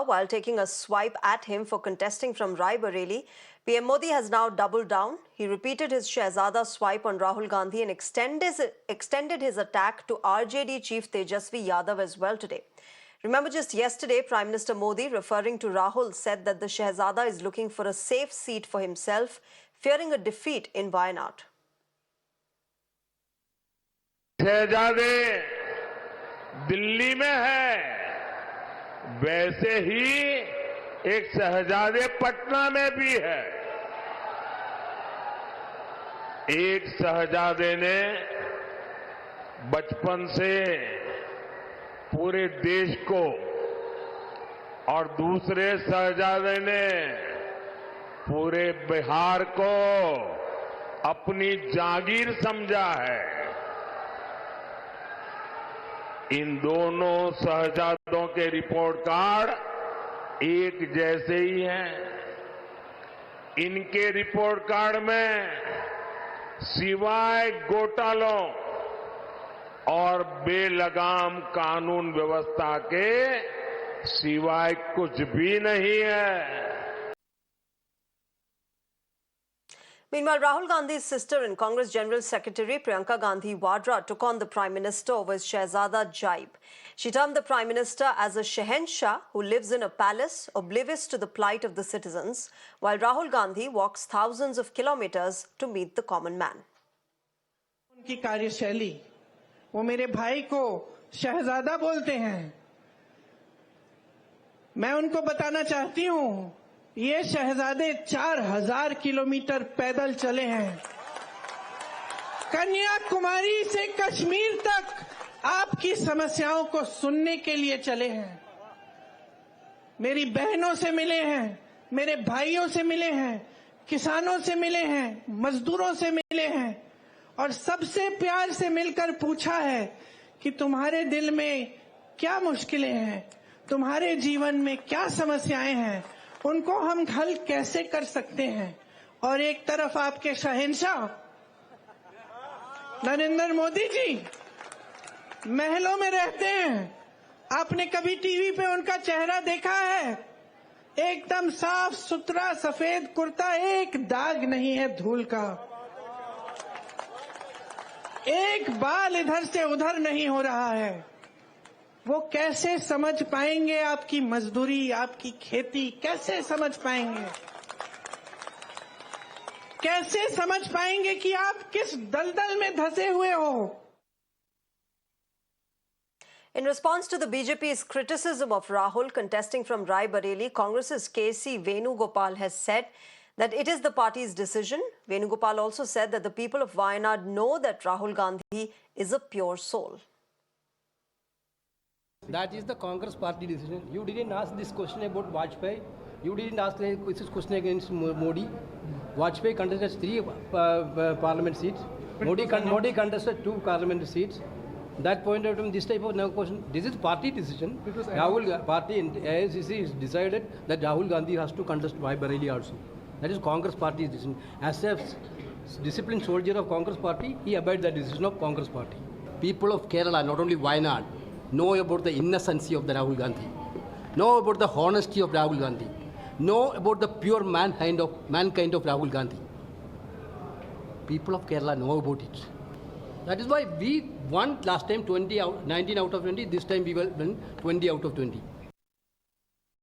while taking a swipe at him for contesting from Raebareli. PM Modi has now doubled down. He repeated his Shehzada swipe on Rahul Gandhi and extended his attack to RJD chief Tejasvi Yadav as well today. Remember, just yesterday, Prime Minister Modi, referring to Rahul, said that the Shehzada is looking for a safe seat for himself, fearing a defeat in Wayanad. शहजादे दिल्ली में है, वैसे ही एक शहजादे पटना में भी है। एक शहजादे ने बचपन से पूरे देश को और दूसरे शहजादे ने पूरे बिहार को अपनी जागीर समझा है। इन दोनों शहजादों के रिपोर्ट कार्ड एक जैसे ही हैं। इनके रिपोर्ट कार्ड में सिवाय घोटालों और बेलगाम कानून व्यवस्था के सिवाय कुछ भी नहीं है। Meanwhile, Rahul Gandhi's sister and Congress General Secretary Priyanka Gandhi Vadra took on the Prime Minister over his Shehzada jibe. She termed the Prime Minister as a Shehenshah who lives in a palace, oblivious to the plight of the citizens, while Rahul Gandhi walks thousands of kilometers to meet the common man. उनकी कार्यशैली, वो मेरे भाई को शहजादा बोलते हैं। मैं उनको बताना चाहती हूं, ये शहजादे 4000 किलोमीटर पैदल चले हैं। कन्याकुमारी से कश्मीर तक आपकी समस्याओं को सुनने के लिए चले हैं। मेरी बहनों से मिले हैं, मेरे भाइयों से मिले हैं, किसानों से मिले हैं, मजदूरों से मिले हैं और सबसे प्यार से मिलकर पूछा है कि तुम्हारे दिल में क्या मुश्किलें हैं, तुम्हारे जीवन में क्या समस्याएं हैं, उनको हम हल कैसे कर सकते हैं। और एक तरफ आपके शहंशाह नरेंद्र मोदी जी महलों में रहते हैं। आपने कभी टीवी पे उनका चेहरा देखा है? एकदम साफ सुथरा सफेद कुर्ता, एक दाग नहीं है धूल का, एक बाल इधर से उधर नहीं हो रहा है। वो कैसे समझ पाएंगे आपकी मजदूरी, आपकी खेती? कैसे समझ पाएंगे? कैसे समझ पाएंगे कि आप किस दलदल में धंसे हुए हो? In response to the BJP's criticism of Rahul contesting from Raebareli, Congress's KC Venugopal has said that it is the party's decision. Venugopal also said that the people of Wayanad know that Rahul Gandhi is a pure soul. That is the Congress party decision. You didn't ask this question about Vajpayee. You didn't ask this question against Modi. Vajpayee contested 3 parliament seats. Modi contested 2 parliament seats. That point out this type of question. This is party decision. Rahul party and AICC is decided that Rahul Gandhi has to contest Raebareli also. That is Congress party's decision. As a disciplined soldier of Congress party, he abides the decision of Congress party. People of Kerala, not only Wayanad, know about the innocency of the Rahul Gandhi, know about the honesty of Rahul Gandhi, know about the pure mankind of Rahul Gandhi. People of Kerala know about it. That is why we won last time 19 out of 20, this time we will win 20 out of 20.